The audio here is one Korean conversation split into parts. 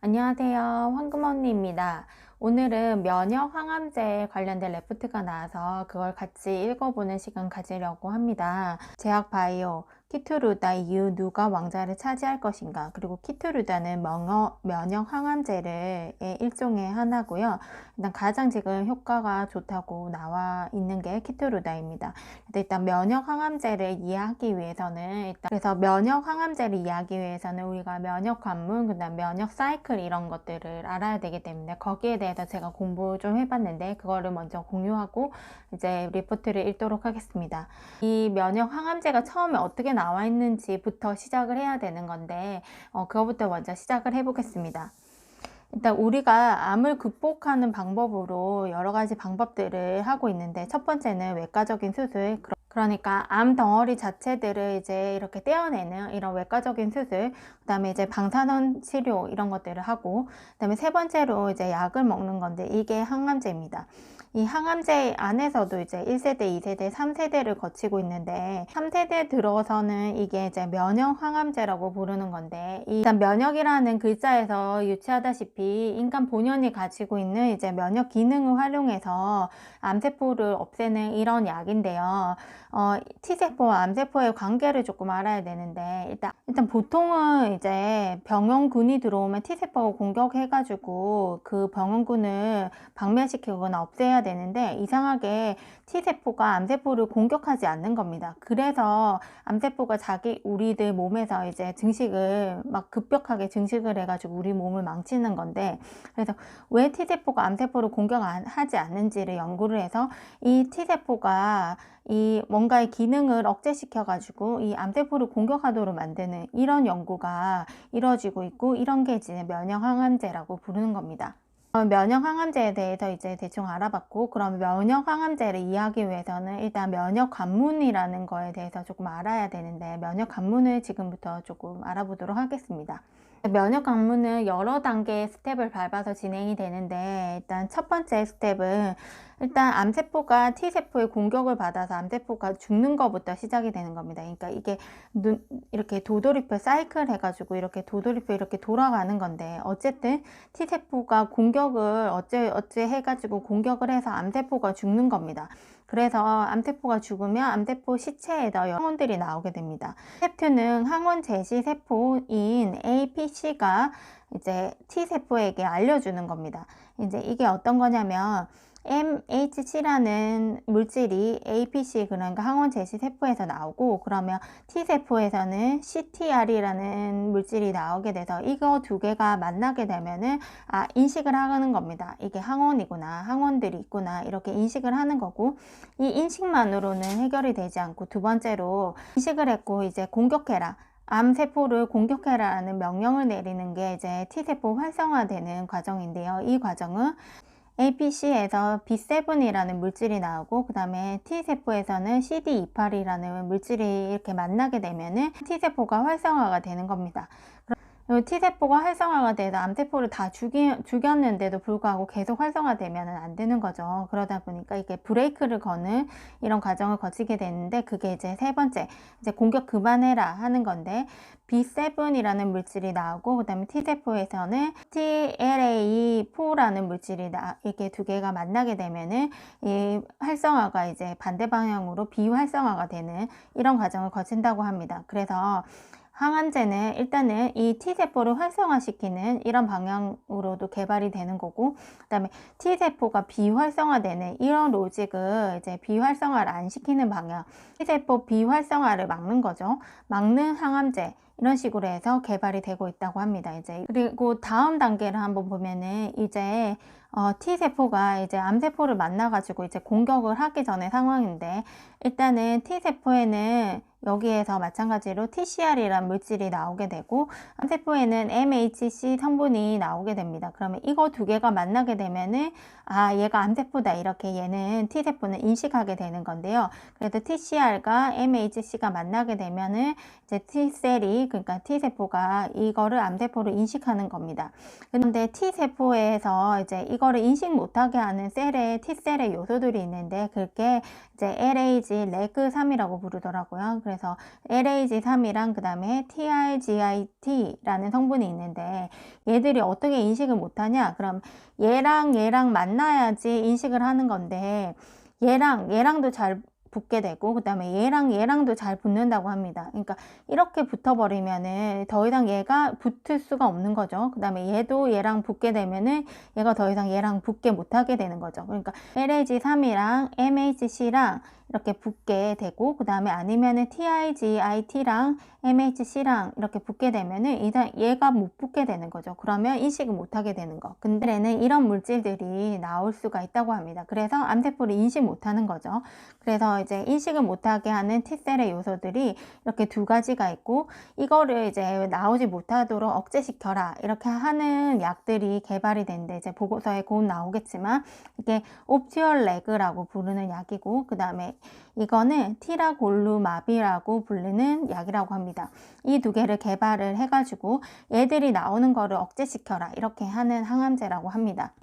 안녕하세요. 황금 언니입니다. 오늘은 면역 항암제에 관련된 레포트가 나와서 그걸 같이 읽어보는 시간 가지려고 합니다. 제약 바이오, 키투루다 이후 누가 왕좌를 차지할 것인가? 그리고 키투루다는 면역 항암제의 일종의 하나고요. 일단 가장 지금 효과가 좋다고 나와 있는 게 키투루다입니다. 일단 면역 항암제를 이해하기 위해서는 그래서 면역 항암제를 이해하기 위해서는 우리가 면역 관문, 그다음 면역 사이클 이런 것들을 알아야 되기 때문에 거기에 대해서 제가 공부 좀 해봤는데 그거를 먼저 공유하고 이제 리포트를 읽도록 하겠습니다. 이 면역 항암제가 처음에 어떻게 나와 있는지부터 시작을 해야 되는 건데 그거부터 먼저 시작을 해보겠습니다. 일단 우리가 암을 극복하는 방법으로 여러 가지 방법들을 하고 있는데 첫 번째는 외과적인 수술, 그러니까 암 덩어리 자체들을 이제 이렇게 떼어내는 이런 외과적인 수술, 그다음에 이제 방사선 치료 이런 것들을 하고, 그다음에 세 번째로 이제 약을 먹는 건데 이게 항암제입니다. 이 항암제 안에서도 이제 1세대, 2세대, 3세대를 거치고 있는데 3세대 들어서는 이게 이제 면역 항암제라고 부르는 건데 일단 면역이라는 글자에서 유추하다시피 인간 본연이 가지고 있는 이제 면역 기능을 활용해서 암세포를 없애는 이런 약인데요. T세포와 암세포의 관계를 조금 알아야 되는데 일단 보통은 이제 병원군이 들어오면 T세포가 공격해가지고 그 병원군을 박멸시키거나 없애야 되는데 이상하게 T세포가 암세포를 공격하지 않는 겁니다. 그래서 암세포가 우리들 몸에서 이제 증식을 막 급격하게 증식을 해가지고 우리 몸을 망치는 건데, 그래서 왜 T세포가 암세포를 공격하지 않는지를 연구를 해서 이 T세포가 이 뭔가의 기능을 억제시켜 가지고 이 암세포를 공격하도록 만드는 이런 연구가 이루어지고 있고, 이런 게 이제 면역 항암제라고 부르는 겁니다. 면역 항암제에 대해서 이제 대충 알아봤고, 그럼 면역 항암제를 이해하기 위해서는 일단 면역 관문이라는 거에 대해서 조금 알아야 되는데 면역 관문을 지금부터 조금 알아보도록 하겠습니다. 면역 관문은 여러 단계의 스텝을 밟아서 진행이 되는데 일단 첫 번째 스텝은 일단 암세포가 T세포의 공격을 받아서 암세포가 죽는 것부터 시작이 되는 겁니다. 그러니까 이게 이렇게 도돌이표 사이클 해가지고 이렇게 도돌이표 이렇게 돌아가는 건데, 어쨌든 T세포가 공격을 어째 해가지고 공격을 해서 암세포가 죽는 겁니다. 그래서 암세포가 죽으면 암세포 시체에서 항원들이 나오게 됩니다. 스텝2는 항원 제시 세포인 APC가 이제 T세포에게 알려주는 겁니다. 이제 이게 어떤 거냐면 MHC라는 물질이 APC, 그러니까 항원 제시 세포에서 나오고, 그러면 T세포에서는 CTR이라는 물질이 나오게 돼서 이거 두 개가 만나게 되면은 인식을 하는 겁니다. 이게 항원이구나, 항원들이 있구나, 이렇게 인식을 하는 거고, 이 인식만으로는 해결이 되지 않고 두 번째로 인식을 했고 이제 공격해라, 암세포를 공격해라라는 명령을 내리는 게 이제 T세포 활성화되는 과정인데요. 이 과정은 APC에서 B7이라는 물질이 나오고, 그 다음에 T세포에서는 CD28이라는 물질이 이렇게 만나게 되면은 T세포가 활성화가 되는 겁니다. T세포가 활성화가 돼서 암세포를 다 죽였는데도 불구하고 계속 활성화되면 안 되는 거죠. 그러다 보니까 이게 브레이크를 거는 이런 과정을 거치게 되는데, 그게 이제 세 번째, 이제 공격 그만해라 하는 건데, B7이라는 물질이 나오고, 그 다음에 T세포에서는 TLA4라는 물질이 이게 두 개가 만나게 되면은 이 활성화가 이제 반대 방향으로 비활성화가 되는 이런 과정을 거친다고 합니다. 그래서 항암제는 일단은 이 T세포를 활성화시키는 이런 방향으로도 개발이 되는 거고, 그 다음에 T세포가 비활성화되는 이런 로직을 이제 비활성화를 안 시키는 방향, T세포 비활성화를 막는 거죠. 막는 항암제, 이런 식으로 해서 개발이 되고 있다고 합니다. 이제 그리고 다음 단계를 한번 보면은 이제 T세포가 이제 암세포를 만나가지고 이제 공격을 하기 전에 상황인데, 일단은 T세포에는 여기에서 마찬가지로 TCR이란 물질이 나오게 되고 암세포에는 MHC 성분이 나오게 됩니다. 그러면 이거 두 개가 만나게 되면은 얘가 암세포다, 이렇게 얘는 T세포는 인식하게 되는 건데요. 그래서 TCR과 MHC가 만나게 되면은 이제 T셀이, 그러니까 T세포가 이거를 암세포로 인식하는 겁니다. 그런데 T세포에서 이제 이거를 인식 못하게 하는 T셀의 요소들이 있는데 그게 이제 LAG, 레그3이라고 부르더라고요. 그래서 LAG3이랑 그 다음에 TRGIT라는 성분이 있는데 얘들이 어떻게 인식을 못하냐? 그럼 얘랑 만나야지 인식을 하는 건데 얘랑도 잘 붙게 되고 그 다음에 얘랑도 잘 붙는다고 합니다. 그러니까 이렇게 붙어버리면은 더 이상 얘가 붙을 수가 없는 거죠. 그 다음에 얘도 얘랑 붙게 되면은 얘가 더 이상 얘랑 붙게 못하게 되는 거죠. 그러니까 LAG3이랑 MHC랑 이렇게 붙게 되고 그 다음에 아니면은 TIGIT랑 MHC랑 이렇게 붙게 되면은 이상 얘가 못 붙게 되는 거죠. 그러면 인식을 못하게 되는 거. 근데는 이런 물질들이 나올 수가 있다고 합니다. 그래서 암세포를 인식 못하는 거죠. 그래서 이제 인식을 못하게 하는 T셀의 요소들이 이렇게 두 가지가 있고 이거를 이제 나오지 못하도록 억제시켜라 이렇게 하는 약들이 개발이 됐는데 이제 보고서에 곧 나오겠지만 이게 옵티얼레그라고 부르는 약이고 그 다음에 이거는 티라골루마비라고 불리는 약이라고 합니다. 이 두 개를 개발을 해가지고 얘들이 나오는 거를 억제시켜라 이렇게 하는 항암제라고 합니다.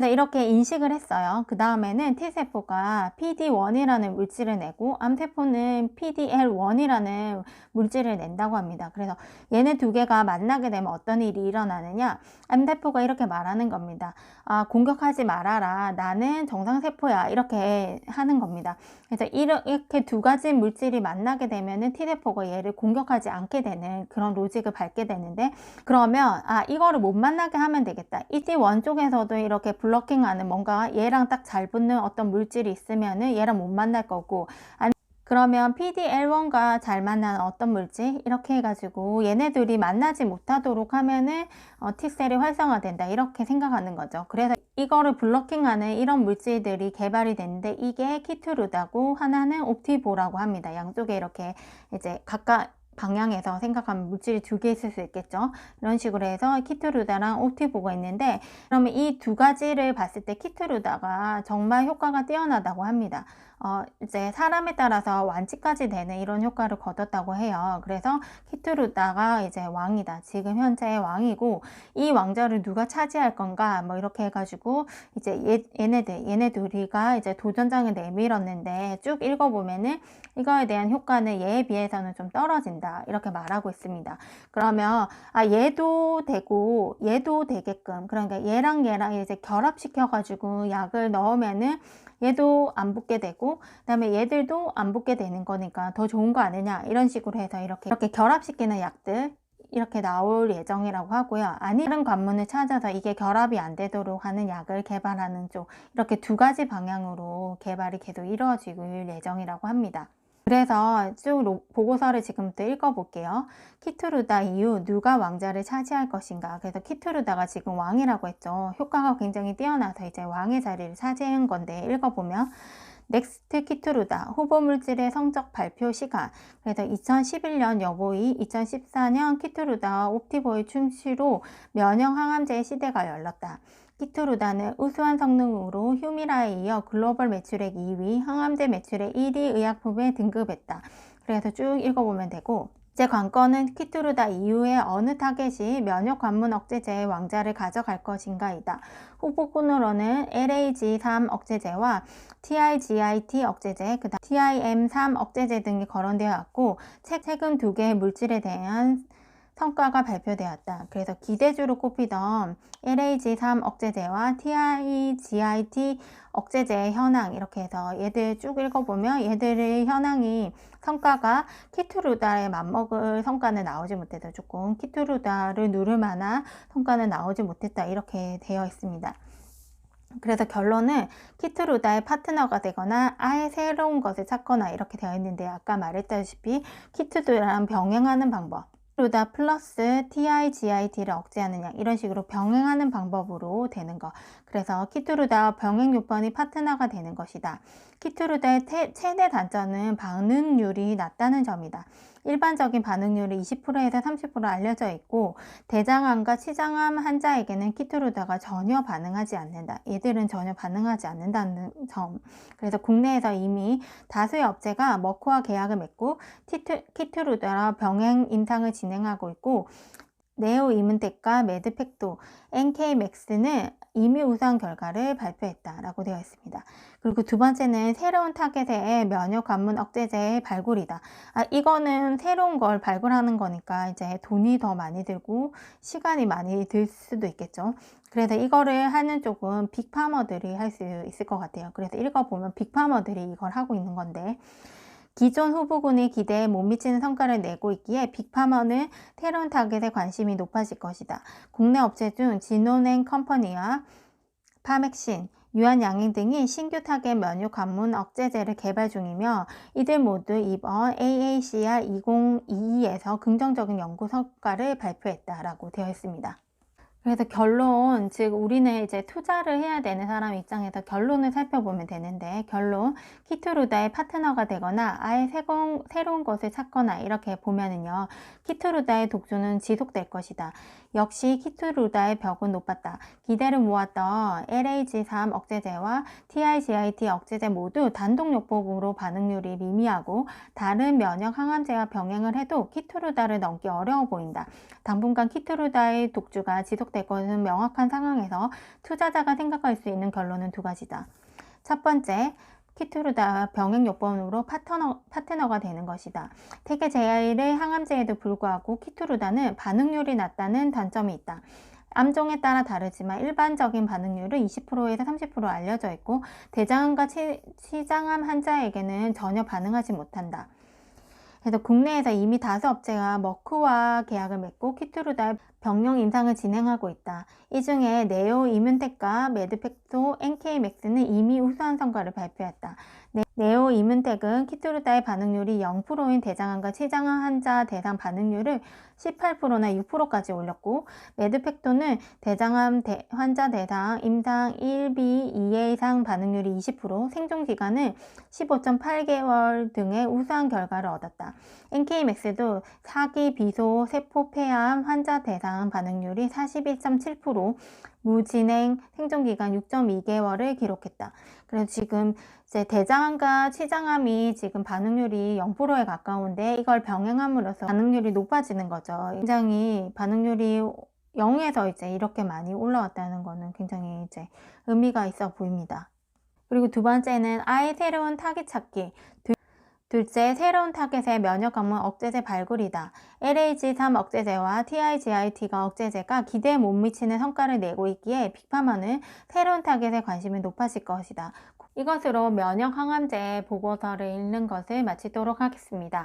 네, 이렇게 인식을 했어요. 그 다음에는 T세포가 PD-1이라는 물질을 내고 암세포는 PDL-1이라는 물질을 낸다고 합니다. 그래서 얘네 두 개가 만나게 되면 어떤 일이 일어나느냐? 암세포가 이렇게 말하는 겁니다. 아, 공격하지 말아라. 나는 정상세포야. 이렇게 하는 겁니다. 그래서 이렇게 두 가지 물질이 만나게 되면은 T세포가 얘를 공격하지 않게 되는 그런 로직을 밟게 되는데 그러면 아, 이거를 못 만나게 하면 되겠다. PD-1 쪽에서도 이렇게 블러킹하는 뭔가 얘랑 딱 잘 붙는 어떤 물질이 있으면은 얘랑 못 만날 거고 그러면 PDL1과 잘 만나는 어떤 물질 이렇게 해가지고 얘네들이 만나지 못하도록 하면은 T셀이 활성화된다 이렇게 생각하는 거죠. 그래서 이거를 블러킹하는 이런 물질들이 개발이 됐는데 이게 키트루다고 하나는 옵티보라고 합니다. 양쪽에 이렇게 이제 각각 방향에서 생각하면 물질이 두 개 있을 수 있겠죠. 이런 식으로 해서 키트루다랑 옵티보가 있는데 그러면 이 두 가지를 봤을 때 키트루다가 정말 효과가 뛰어나다고 합니다. 이제 사람에 따라서 완치까지 되는 이런 효과를 거뒀다고 해요. 그래서 키트루다가 이제 왕이다. 지금 현재 왕이고 이 왕좌를 누가 차지할 건가 뭐 이렇게 해가지고 이제 얘네 둘이가 이제 도전장을 내밀었는데 쭉 읽어보면은 이거에 대한 효과는 얘에 비해서는 좀 떨어진다 이렇게 말하고 있습니다. 그러면 아 얘도 되고 얘도 되게끔 그러니까 얘랑 이제 결합시켜 가지고 약을 넣으면은 얘도 안 붙게 되고 그다음에 얘들도 안 붙게 되는 거니까 더 좋은 거 아니냐 이런 식으로 해서 이렇게 결합시키는 약들 이렇게 나올 예정이라고 하고요. 다른 관문을 찾아서 이게 결합이 안 되도록 하는 약을 개발하는 쪽 이렇게 두 가지 방향으로 개발이 계속 이루어질 예정이라고 합니다. 그래서 쭉 보고서를 지금부터 읽어볼게요. 키트루다 이후 누가 왕좌를 차지할 것인가. 그래서 키트루다가 지금 왕이라고 했죠. 효과가 굉장히 뛰어나서 이제 왕의 자리를 차지한 건데 읽어보면 넥스트 키트루다 후보 물질의 성적 발표 시간. 그래서 2011년 여보이, 2014년 키트루다와 옵티보의 출시로 면역 항암제의 시대가 열렸다. 키트루다는 우수한 성능으로 휴미라에 이어 글로벌 매출액 2위, 항암제 매출액 1위 의약품에 등급했다. 그래서 쭉 읽어보면 되고 제 관건은 키트루다 이후에 어느 타겟이 면역 관문 억제제의 왕좌를 가져갈 것인가이다. 후보군으로는 LAG3 억제제와 TIGIT 억제제, 그다음 TIM3 억제제 등이 거론되어 왔고 최근 두 개의 물질에 대한 성과가 발표되었다. 그래서 기대주로 꼽히던 LAG3 억제제와 TIGIT 억제제의 현황 이렇게 해서 얘들 쭉 읽어보면 얘들의 현황이 성과가 키트루다에 맞먹을 성과는 나오지 못해서 조금 키트루다를 누를 만한 성과는 나오지 못했다 이렇게 되어 있습니다. 그래서 결론은 키트루다의 파트너가 되거나 아예 새로운 것을 찾거나 이렇게 되어 있는데 아까 말했다시피 키트루다랑 병행하는 방법 키트루다 플러스 TIGIT를 억제하는 약 이런 식으로 병행하는 방법으로 되는 거. 그래서 키트루다 병행 요번이 파트너가 되는 것이다. 키트루다의 최대 단점은 반응률이 낮다는 점이다. 일반적인 반응률이 20%에서 30% 알려져 있고 대장암과 치장암 환자에게는 키트루다가 전혀 반응하지 않는다. 얘들은 전혀 반응하지 않는다는 점. 그래서 국내에서 이미 다수의 업체가 머크와 계약을 맺고 키트루다와 병행 임상을 진행하고 있고 네오 이문텍과 매드팩도 NK맥스는 임의 우수한 결과를 발표했다라고 되어 있습니다. 그리고 두 번째는 새로운 타겟의 면역 관문 억제제의 발굴이다. 이거는 새로운 걸 발굴하는 거니까 이제 돈이 더 많이 들고 시간이 많이 들 수도 있겠죠. 그래서 이거를 하는 쪽은 빅파머들이 할 수 있을 것 같아요. 그래서 읽어보면 빅파머들이 이걸 하고 있는 건데, 기존 후보군의 기대에 못 미치는 성과를 내고 있기에 빅파머는 새로운 타겟에 관심이 높아질 것이다. 국내 업체 중 지노넨컴퍼니와 파맥신, 유한양행 등이 신규 타겟 면역 관문 억제제를 개발 중이며, 이들 모두 이번 AACR 2022에서 긍정적인 연구 성과를 발표했다라고 되어 있습니다. 그래서 결론, 즉 우리는 이제 투자를 해야 되는 사람 입장에서 결론을 살펴보면 되는데, 결론, 키투루다의 파트너가 되거나 아예 새로운 것을 찾거나 이렇게 보면은요, 키투루다의 독주는 지속될 것이다. 역시 키투루다의 벽은 높았다. 기대를 모았던 LAG3 억제제와 TIGIT 억제제 모두 단독요법으로 반응률이 미미하고 다른 면역 항암제와 병행을 해도 키투루다를 넘기 어려워 보인다. 당분간 키투루다의 독주가 지속될 것은 명확한 상황에서 투자자가 생각할 수 있는 결론은 두 가지다. 첫 번째, 키투루다 병행요법으로 파트너가 되는 것이다. 세계 제1의 항암제에도 불구하고 키투루다는 반응률이 낮다는 단점이 있다. 암종에 따라 다르지만 일반적인 반응률은 20%에서 30% 알려져 있고, 대장암과 치장암 환자에게는 전혀 반응하지 못한다. 그래서 국내에서 이미 다수 업체가 머크와 계약을 맺고 키투루다 병용 임상을 진행하고 있다. 이 중에 네오 이문텍과 매드팩도 NK맥스는 이미 우수한 성과를 발표했다. 네오 이문텍은 키투루다의 반응률이 0%인 대장암과 치장암 환자 대상 반응률을 18%나 6%까지 올렸고, 매드팩도는 대장암 환자 대상 임상 1B, 2회 이상 반응률이 20%, 생존 기간은 15.8개월 등의 우수한 결과를 얻었다. NK맥스도 4기 비소 세포 폐암 환자 대상 반응률이 41.7%, 무진행 생존기간 6.2개월을 기록했다. 그래서 지금 이제 대장암과 치장암이 지금 반응률이 0%에 가까운데, 이걸 병행함으로써 반응률이 높아지는 거죠. 굉장히 반응률이 0에서 이제 이렇게 많이 올라왔다는 거는 굉장히 이제 의미가 있어 보입니다. 그리고 두 번째는 아예 새로운 타깃 찾기. 둘째, 새로운 타겟의 면역 관문 억제제 발굴이다. LAG3 억제제와 TIGIT가 억제제가 기대에 못 미치는 성과를 내고 있기에 빅파머는 새로운 타겟에 관심이 높아질 것이다. 이것으로 면역 항암제 보고서를 읽는 것을 마치도록 하겠습니다.